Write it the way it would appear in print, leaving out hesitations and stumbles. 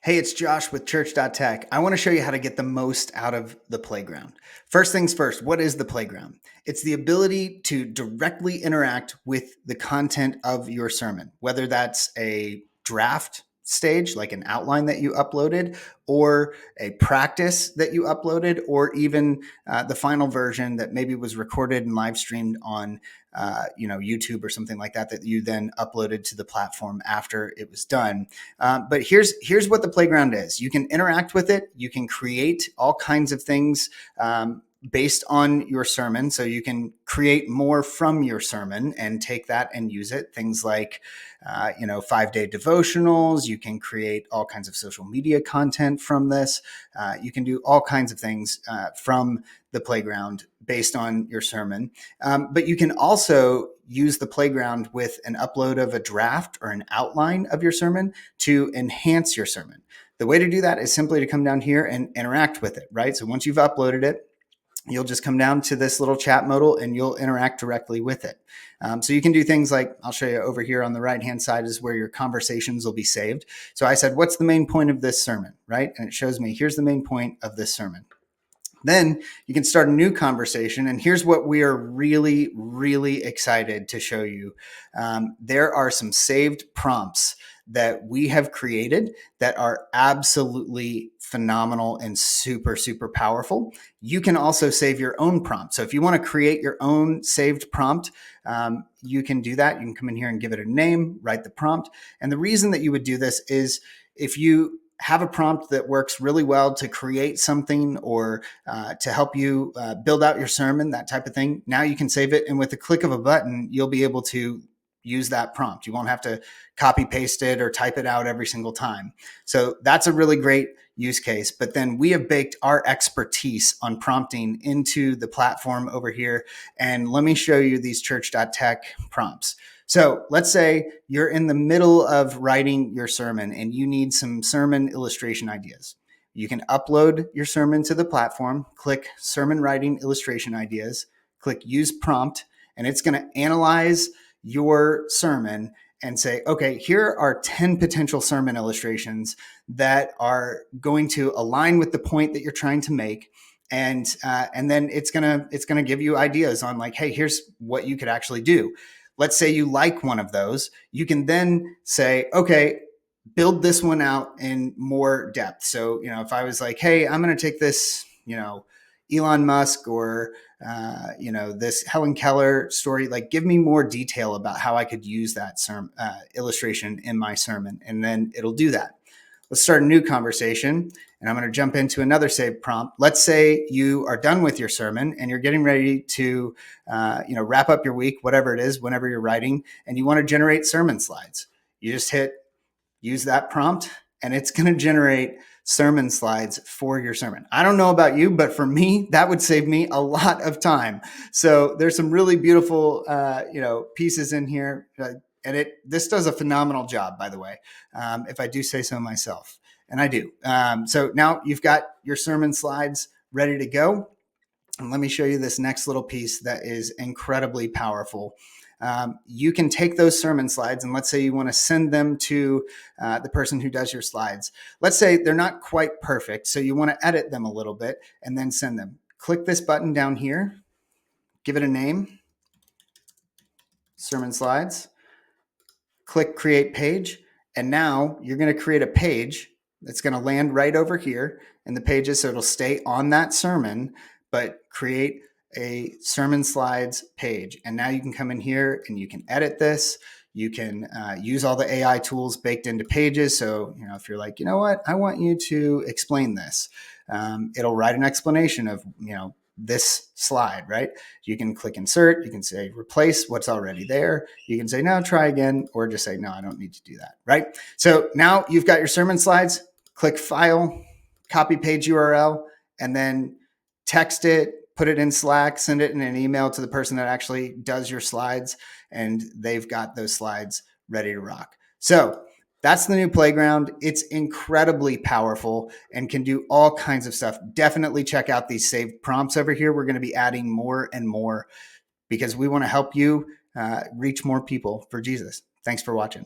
Hey, it's Josh with Church.Tech. I want to show you how to get the most out of the playground. First things first, what is the playground? It's the ability to directly interact with the content of your sermon, whether that's a draft stage, like an outline that you uploaded, or a practice that you uploaded, or even the final version that maybe was recorded and live streamed on YouTube or something like that you then uploaded to the platform after it was done. But here's what the playground is. You can interact with it. You can create all kinds of things based on your sermon. So you can create more from your sermon and take that and use it. Things like, 5-day devotionals. You can create all kinds of social media content from this. You can do all kinds of things from the playground based on your sermon. But you can also use the playground with an upload of a draft or an outline of your sermon to enhance your sermon. The way to do that is simply to come down here and interact with it, right? So once you've uploaded it, you'll just come down to this little chat modal and you'll interact directly with it. So you can do things like, I'll show you over here on the right-hand side is where your conversations will be saved. So I said, what's the main point of this sermon, right? And it shows me, here's the main point of this sermon. Then you can start a new conversation. And here's what we are really, really excited to show you. There are some saved prompts that we have created that are absolutely phenomenal and super, super powerful. You can also save your own prompt. So if you want to create your own saved prompt, you can do that. You can come in here and give it a name, write the prompt. And the reason that you would do this is if you have a prompt that works really well to create something or to help you build out your sermon, that type of thing. Now you can save it. And with the click of a button, you'll be able to use that prompt. You won't have to copy paste it or type it out every single time. So that's a really great use case. But then we have baked our expertise on prompting into the platform over here. And let me show you these Church.Tech prompts. So let's say you're in the middle of writing your sermon and you need some sermon illustration ideas. You can upload your sermon to the platform, click sermon writing illustration ideas, click use prompt, and it's going to analyze your sermon and say, okay, here are 10 potential sermon illustrations that are going to align with the point that you're trying to make. And then it's gonna give you ideas on like, hey, here's what you could actually do. Let's say you like one of those. You can then say, okay, build this one out in more depth. So, if I was like, hey, I'm going to take this, Elon Musk or, this Helen Keller story, like give me more detail about how I could use that illustration in my sermon. And then it'll do that. Let's start a new conversation. And I'm going to jump into another saved prompt. Let's say you are done with your sermon and you're getting ready to, wrap up your week, whatever it is, whenever you're writing, and you want to generate sermon slides. You just hit use that prompt and it's going to generate sermon slides for your sermon. I don't know about you, but for me, that would save me a lot of time. So there's some really beautiful, pieces in here. And this does a phenomenal job, by the way, if I do say so myself. And I do. So now you've got your sermon slides ready to go. And let me show you this next little piece that is incredibly powerful. You can take those sermon slides and let's say you want to send them to the person who does your slides. Let's say they're not quite perfect, so you want to edit them a little bit and then send them. Click this button down here, give it a name, sermon slides, click create page, and now you're going to create a page that's going to land right over here in the pages, so it'll stay on that sermon, but create a sermon slides page. And now you can come in here and you can edit this. You can use all the AI tools baked into pages. So, if you're like, you know what, I want you to explain this, it'll write an explanation of, this slide, right? You can click insert. You can say replace what's already there. You can say, no, try again, or just say, no, I don't need to do that, right? So now you've got your sermon slides. Click file, copy page URL, and then text it, put it in Slack, send it in an email to the person that actually does your slides, and they've got those slides ready to rock. So that's the new playground. It's incredibly powerful and can do all kinds of stuff. Definitely check out these saved prompts over here. We're going to be adding more and more because we want to help you reach more people for Jesus. Thanks for watching.